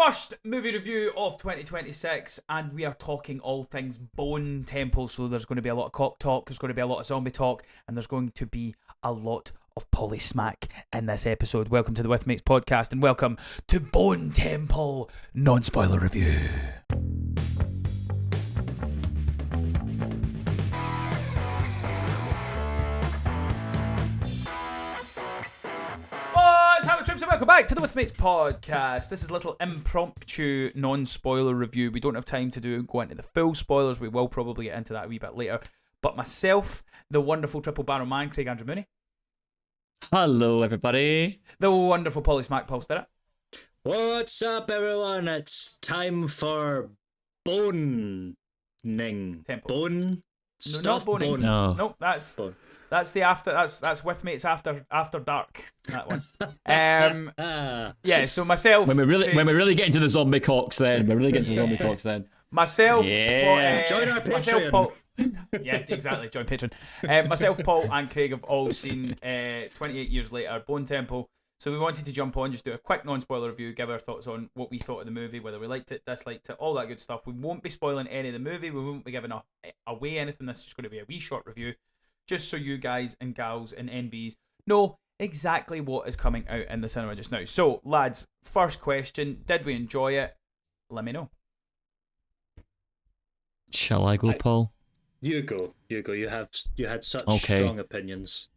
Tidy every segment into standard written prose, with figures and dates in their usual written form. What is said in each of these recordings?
first movie review of 2026, and we are talking all things Bone Temple. So there's going to be a lot of cock talk, there's going to be a lot of zombie talk, and there's going to be a lot of poly smack in this episode. Welcome to the With Mates podcast, and welcome to Bone Temple non-spoiler review. Welcome back to the With Mates podcast. This is a little impromptu non-spoiler review. We don't have time to go into the full spoilers. We will probably get into that a wee bit later. But myself, the wonderful triple barrel man, Craig Andrew Mooney. Hello, everybody. The wonderful Polly Smack Paul Stirrat. What's up, everyone? It's time for boning. Temple. Bone? No, not boning. No. Nope, that's... Bone. That's the after. That's With Mates after dark. That one. Yeah. So myself. When we really get into the zombie cocks, then Myself. Yeah. Join our myself, Patreon. Paul. Yeah, exactly. Join Patreon. Myself, Paul, and Craig have all seen 28 years later, Bone Temple. So we wanted to jump on, just do a quick non-spoiler review, give our thoughts on what we thought of the movie, whether we liked it, disliked it, all that good stuff. We won't be spoiling any of the movie. We won't be giving away anything. This is just going to be a wee short review, just so you guys and gals and NBs know exactly what is coming out in the cinema just now. So, lads, first question, did we enjoy it? Let me know. Shall I go, Paul? You go. You had such Okay. strong opinions.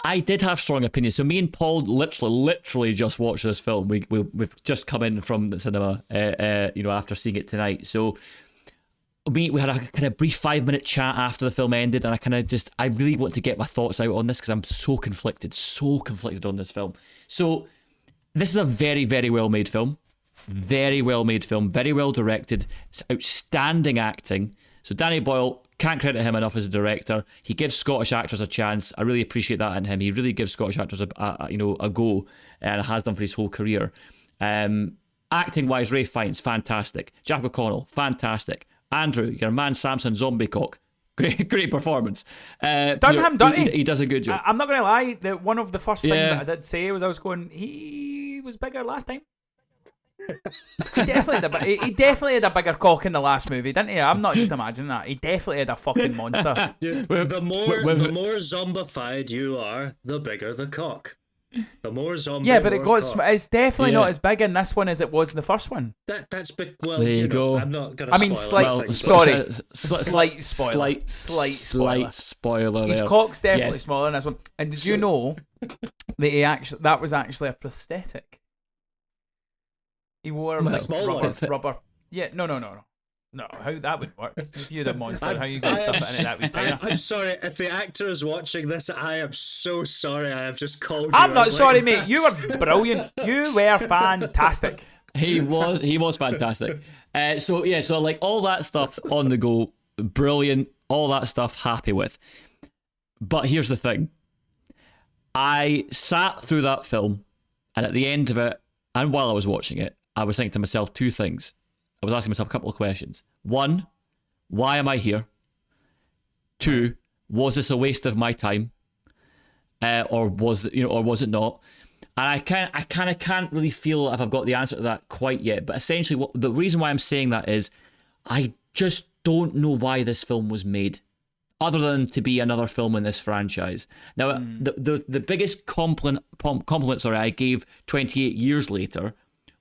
I did have strong opinions. So me and Paul literally just watched this film. We've just come in from the cinema, after seeing it tonight. So we had a kind of brief 5-minute chat after the film ended, and I really want to get my thoughts out on this because I'm so conflicted on this film. So this is a very, very well made film. Very well made film, very well directed. It's outstanding acting. So Danny Boyle, can't credit him enough as a director. He gives Scottish actors a chance. I really appreciate that in him. He really gives Scottish actors a go, and has done for his whole career. Acting wise, Ray Fiennes, fantastic. Jack O'Connell, fantastic. Andrew, your man Samson Zombie Cock, great performance. Done him dirty. He does a good job. I'm not going to lie, one of the first things that I did say was he was bigger last time. He definitely had a bigger cock in the last movie, didn't he? I'm not just imagining that. He definitely had a fucking monster. The more zombified you are, the bigger the cock. The more zombie. Yeah, but it's definitely not Yeah. as big in this one as it was in the first one. That's big. Well, There you go. I'm not gonna. Slight spoiler. His there. cock's definitely Yes. smaller in this one. And did you know that that was actually a prosthetic? He wore A small one. rubber. Yeah, no. No, how that would work? If you're the monster, how you going to stuff it in that wee tire? I'm sorry if the actor is watching this. I am so sorry. I have just called you. I'm not out sorry, like mate. that. You were brilliant. You were fantastic. He was fantastic. So like all that stuff on the go, brilliant. All that stuff, happy with. But here's the thing. I sat through that film, and at the end of it, and while I was watching it, I was thinking to myself two things. I was asking myself a couple of questions. One, why am I here? Two, was this a waste of my time? Or was it not? And I kind of can't really feel if I've got the answer to that quite yet. But essentially, the reason why I'm saying that is I just don't know why this film was made, other than to be another film in this franchise. Now, the biggest compliment I gave 28 years later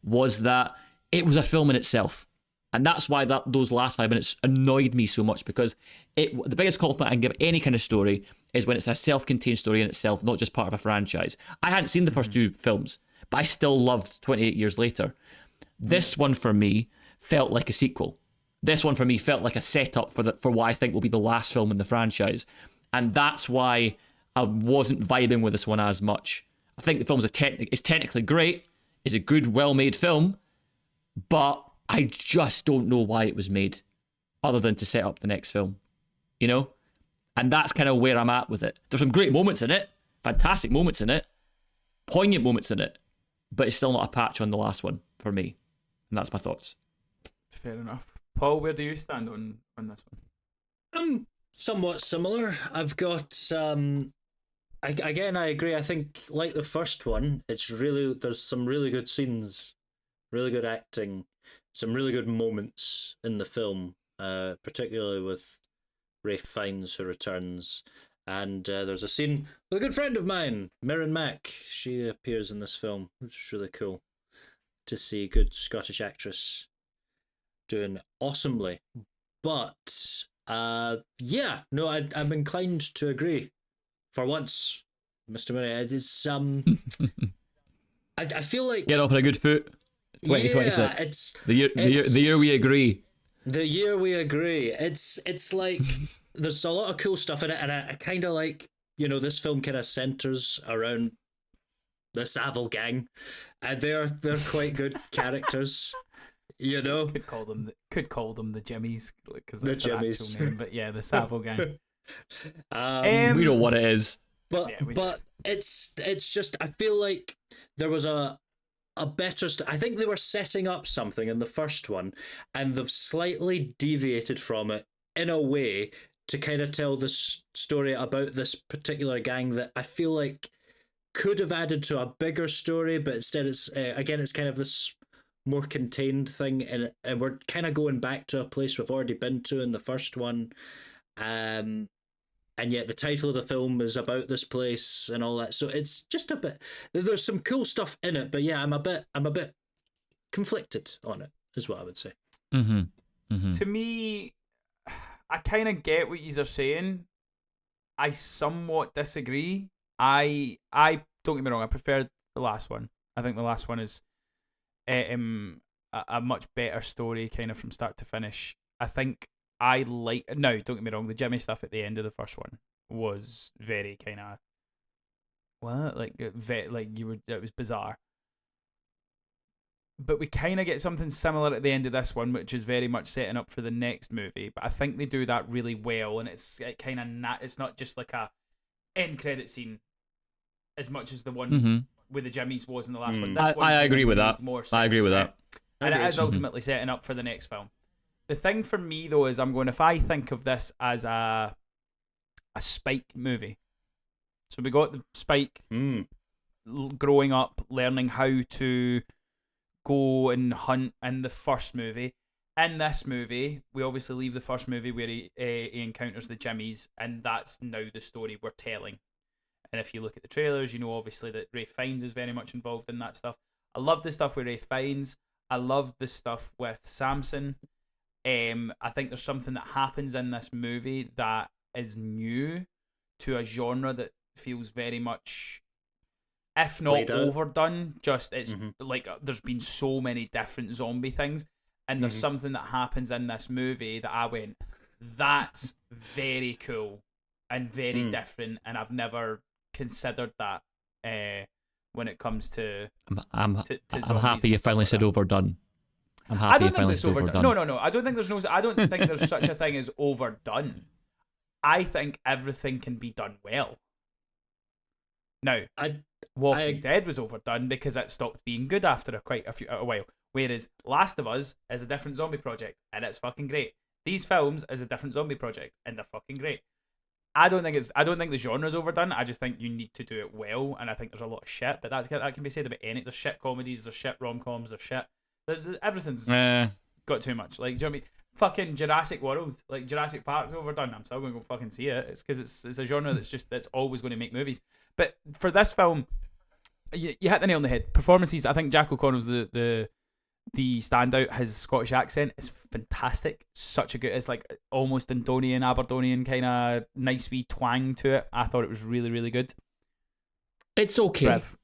was that it was a film in itself. And that's why those last 5 minutes annoyed me so much, because the biggest compliment I can give any kind of story is when it's a self-contained story in itself, not just part of a franchise. I hadn't seen the first two films, but I still loved 28 years later. This one for me felt like a sequel. This one for me felt like a setup for what I think will be the last film in the franchise. And that's why I wasn't vibing with this one as much. I think the film is technically great. It's a good, well-made film, but I just don't know why it was made, other than to set up the next film, And that's kind of where I'm at with it. There's some great moments in it, fantastic moments in it, poignant moments in it, but it's still not a patch on the last one for me. And that's my thoughts. Fair enough. Paul, where do you stand on this one? I'm somewhat similar. I've got again, I agree. I think like the first one, there's some really good scenes really good acting, some really good moments in the film, particularly with Ralph Fiennes who returns. And there's a scene with a good friend of mine, Mirren Mack. She appears in this film, which is really cool to see. Good Scottish actress doing awesomely. But yeah, no, I'm inclined to agree. For once, Mr. Murray, it's I feel like get off on a good foot. 2026. Yeah, it's the year we agree. The year we agree. It's like there's a lot of cool stuff in it, and I kind of like, you know, this film kind of centers around the Savile gang, and they're quite good characters. You know, could call them the Jimmies, because that's The their Jimmies. actual name. But yeah, the Savile gang. We know what it is. But Yeah, but it's just, I feel like there was a better I think they were setting up something in the first one, and they've slightly deviated from it in a way to kind of tell this story about this particular gang that I feel like could have added to a bigger story, but instead it's again, it's kind of this more contained thing, and we're kind of going back to a place we've already been to in the first one, and yet the title of the film is about this place and all that. So it's just a bit, there's some cool stuff in it, but yeah, I'm a bit conflicted on it, is what I would say. To me, I kind of get what you are saying. I somewhat disagree. I don't get me wrong, I prefer the last one. I think the last one is a much better story, kind of from start to finish. I think I like, no, don't get me wrong, the Jimmy stuff at the end of the first one was very kind of, what, like it was bizarre. But we kind of get something similar at the end of this one, which is very much setting up for the next movie. But I think they do that really well, and it's kind of it's not just like a end credit scene as much as the one where the Jimmies was in the last one. This I agree with that. I agree with that. And it is ultimately setting up for the next film. The thing for me, though, is if I think of this as a Spike movie. So we got the Spike growing up, learning how to go and hunt in the first movie. In this movie, we obviously leave the first movie where he encounters the Jimmies, and that's now the story we're telling. And if you look at the trailers, you know obviously that Ralph Fiennes is very much involved in that stuff. I love the stuff with Ralph Fiennes. I love the stuff with Samson. I think there's something that happens in this movie that is new to a genre that feels very much, if not overdone, just it's like there's been so many different zombie things, and there's something that happens in this movie that I went, that's very cool and very different, and I've never considered that when it comes to I'm zombies happy you finally said overdone. I'm happy I don't you think finally it's said overdone. No. I don't think there's such a thing as overdone. I think everything can be done well. Now, Walking Dead was overdone because it stopped being good after a while. Whereas Last of Us is a different zombie project, and it's fucking great. These films is a different zombie project, and they're fucking great. I don't think the genre's overdone. I just think you need to do it well, and I think there's a lot of shit, but that can be said about any. There's shit comedies, there's shit rom-coms, there's shit. Everything's got too much. Like, do you know what I mean? Fucking Jurassic World, like Jurassic Park's overdone. I'm still going to go fucking see it. It's because it's a genre that's always going to make movies. But for this film, you hit the nail on the head. Performances, I think Jack O'Connell's the standout. His Scottish accent is fantastic. Such a good, it's like almost Dundonian, Aberdonian kind of nice wee twang to it. I thought it was really, really good. It's okay. Brev,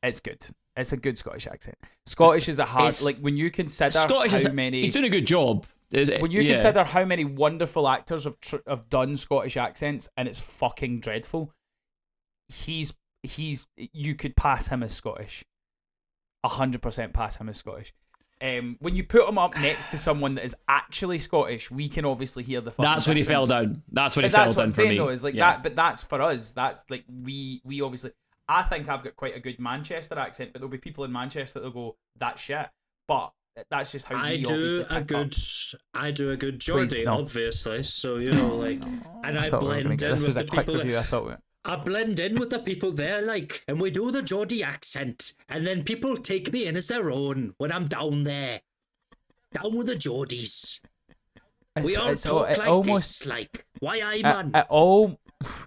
it's good. It's a good Scottish accent. Scottish is a hard, like when you consider Scottish how many. He's doing a good job. When you consider how many wonderful actors have done Scottish accents, and it's fucking dreadful. He's you could pass him as Scottish. 100% pass him as Scottish. When you put him up next to someone that is actually Scottish, we can obviously hear the fucking That's when he fell down. That's when he but fell that's what down I'm for saying, me. though, is like that. But that's for us. That's like we obviously. I think I've got quite a good Manchester accent, but there'll be people in Manchester that'll go, "That's shit." But that's just how I do a good Geordie, obviously. So you know, like, and I blend in with the people. I blend in with the people there, like, and we do the Geordie accent, and then people take me in as their own when I'm down there. Down with the Geordies. We all talk like almost, this, like, why I, it, man? it all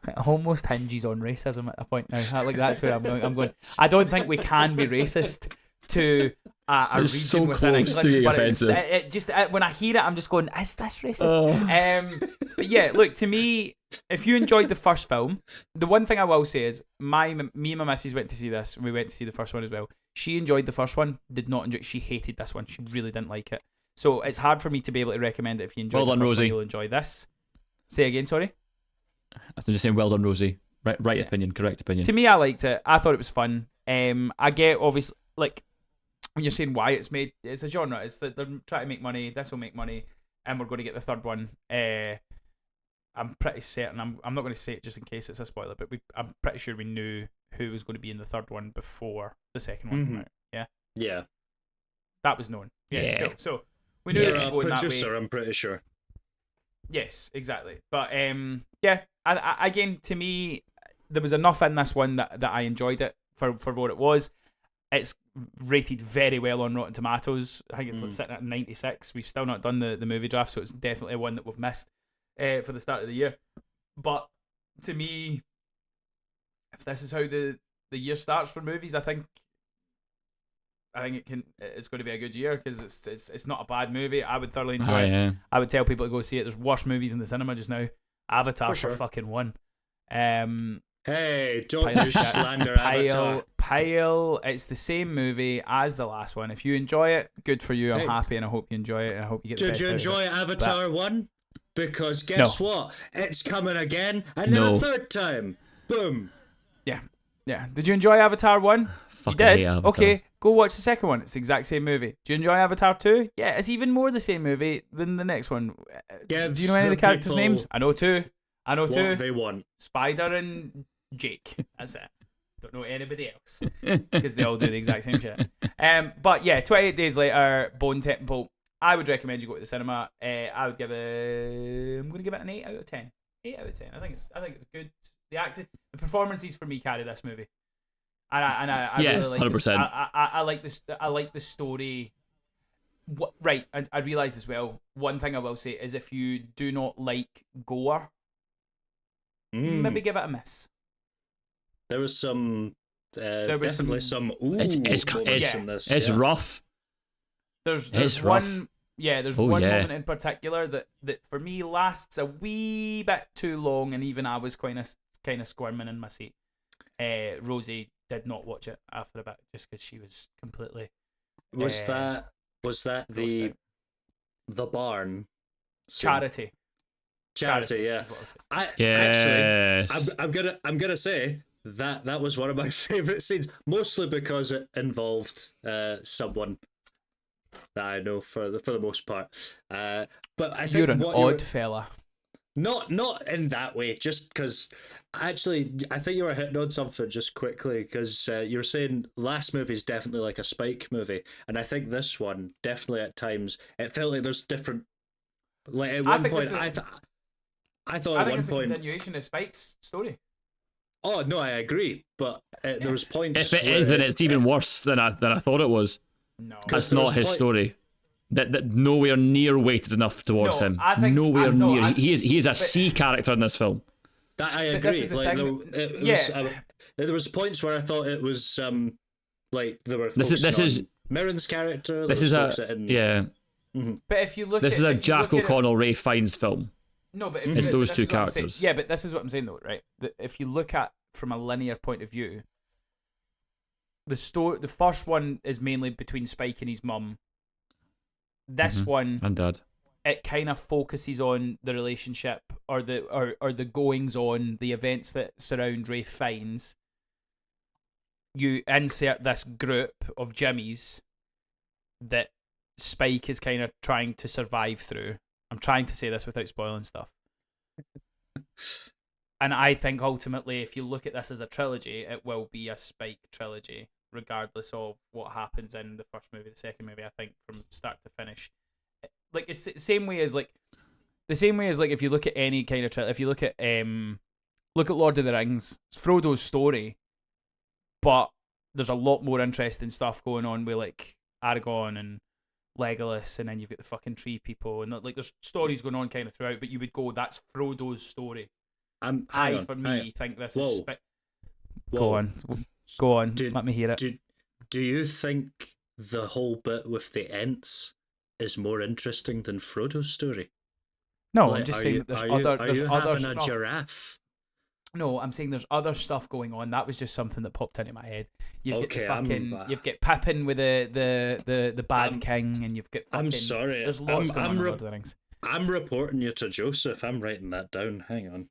it almost hinges on racism at a point now. Like that's where I'm going. I don't think we can be racist to a region so within close English, to being but offensive. it just when I hear it, I'm just going, is this racist? But yeah, look, to me, if you enjoyed the first film, the one thing I will say is me and my missus went to see this. We went to see the first one as well. She enjoyed the first one, did not enjoy. She hated this one. She really didn't like it. So it's hard for me to be able to recommend it. If you enjoy the first one, you'll enjoy this. Say again, sorry. I'm just saying, well done, Rosie. Right Yeah. opinion, correct opinion. To me, I liked it. I thought it was fun. I get, obviously, like, when you're saying why it's made, it's a genre. It's that they're trying to make money. This will make money, and we're going to get the third one. I'm pretty certain. I'm not going to say it just in case it's a spoiler, but I'm pretty sure we knew who was going to be in the third one before the second one came out. Yeah, Yeah. that was known. Yeah. Cool. So we knew You're it was a going that way. producer, I'm pretty sure. Yes, exactly. But yeah. I, again, to me, there was enough in this one that I enjoyed it for what it was. It's rated very well on Rotten Tomatoes. I think it's like sitting at 96. We've still not done the movie draft, so it's definitely one that we've missed for the start of the year. But to me, if this is how the year starts for movies, I think it's going to be a good year because it's not a bad movie. I would thoroughly enjoy it. Yeah. I would tell people to go see it. There's worse movies in the cinema just now. Avatar for fucking one. Hey, don't you slander Avatar. Pile. It's the same movie as the last one. If you enjoy it, good for you. I'm happy, and I hope you enjoy it. And I hope you get. Did you enjoy Avatar 1? Because guess what? It's coming again, and then a third time. Boom. Yeah. Did you enjoy Avatar 1? Fucking You did? hate Avatar. Okay, go watch the second one. It's the exact same movie. Do you enjoy Avatar 2? Yeah, it's even more the same movie than the next one. Do you know any of the characters' names? I know two. What they want. Spider and Jake. That's it. Don't know anybody else. Because they all do the exact same shit. But yeah, 28 Days Later, Bone Temple. I would recommend you go to the cinema. I'm going to give it an 8 out of 10. 8 out of 10. I think it's good. The performances for me carry this movie, and I really like 100%. I like this. I like the story. Right, I realised as well. One thing I will say is if you do not like gore, maybe give it a miss. There was some. Definitely some. It's in this. It's rough. There's It's one. rough. Yeah, there's one moment in particular that for me lasts a wee bit too long, and even I was kind of squirming in my seat. Rosie did not watch it after a bit just because she was completely. Was that the barn scene? Charity, yeah. Actually, I'm gonna say that was one of my favorite scenes, mostly because it involved someone that I know for the most part. But I think you're an odd fella. Not in that way, just because actually I think you were hitting on something just quickly because you were saying last movie is definitely like a Spike movie, and I think this one definitely at times it felt like there's different. Like at one point, I thought at one it's a point continuation of Spike's story. Oh no, I agree, but there was points. If it is, then it's even worse than I thought it was. No, that's not his story. That nowhere near weighted enough towards him. I think, nowhere near. He is a C character in this film. That I agree. There was points where I thought it was like there were. This is Mirren's character. This is a Mm-hmm. But if you look, this is a Jack O'Connell, Ray Fiennes film. No, but if it's you, those two characters. Yeah, but this is what I'm saying though, right? That if you look at from a linear point of view, the first one is mainly between Spike and his mum. This one and Dad, it kind of focuses on the relationship or the goings on, the events that surround Ray Fiennes. You insert this group of Jimmies that Spike is kind of trying to survive through. I'm trying to say this without spoiling stuff. And I think ultimately, if you look at this as a trilogy, it will be a Spike trilogy, regardless of what happens in the first movie, the second movie. I think from start to finish, like it's the same way as like if you look at any kind of trilogy, if you look at look at Lord of the Rings. It's Frodo's story, but there's a lot more interesting stuff going on with like Aragorn and Legolas, and then you've got the fucking tree people, and like there's stories going on kind of throughout. But you would go, that's Frodo's story. For me, think this is. Go on. Let me hear it. Do you think the whole bit with the Ents is more interesting than Frodo's story? No, like, I'm just saying that there's other. Are you having stuff. A giraffe? No, I'm saying there's other stuff going on. That was just something that popped into my head. You've got you've got Pippin with the bad king, and you've got. I'm sorry. There's lots going on in Lord of the Rings. I'm reporting you to Joseph. I'm writing that down. Hang on.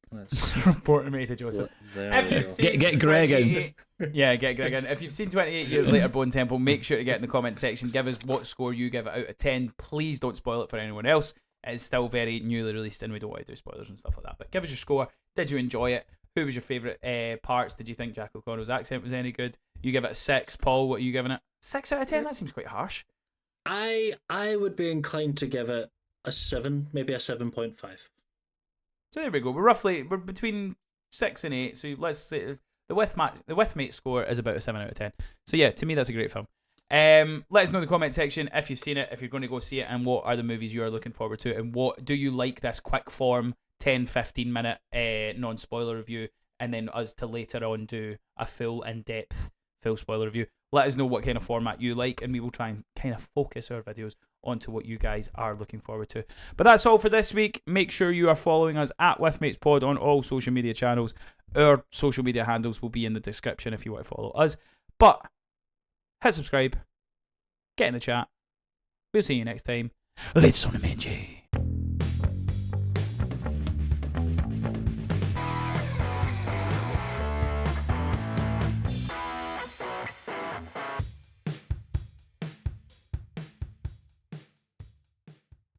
Reporting me to Joseph. Get Greg in. Yeah, get Greg in. If you've seen 28 Years Later Bone Temple, make sure to get in the comment section. Give us what score you give it out of 10. Please don't spoil it for anyone else. It's still very newly released, and we don't want to do spoilers and stuff like that. But give us your score. Did you enjoy it? Who was your favourite parts? Did you think Jack O'Connor's accent was any good? You give it a 6. Paul, what are you giving it? 6 out of 10? That seems quite harsh. I would be inclined to give it a 7, maybe a 7.5. So there we go. We're between 6 and 8. So let's say the Withmate score is about a 7 out of 10. So yeah, to me that's a great film. Let us know in the comment section if you've seen it, if you're going to go see it, and what are the movies you are looking forward to, and what do you like this quick form 10-15 minute non-spoiler review, and then us to later on do a full in-depth full spoiler review. Let us know what kind of format you like, and we will try and kind of focus our videos onto what you guys are looking forward to. But that's all for this week. Make sure you are following us at WithMatesPod on all social media channels. Our social media handles will be in the description if you want to follow us. But hit subscribe, get in the chat. We'll see you next time. Let's on the Menji.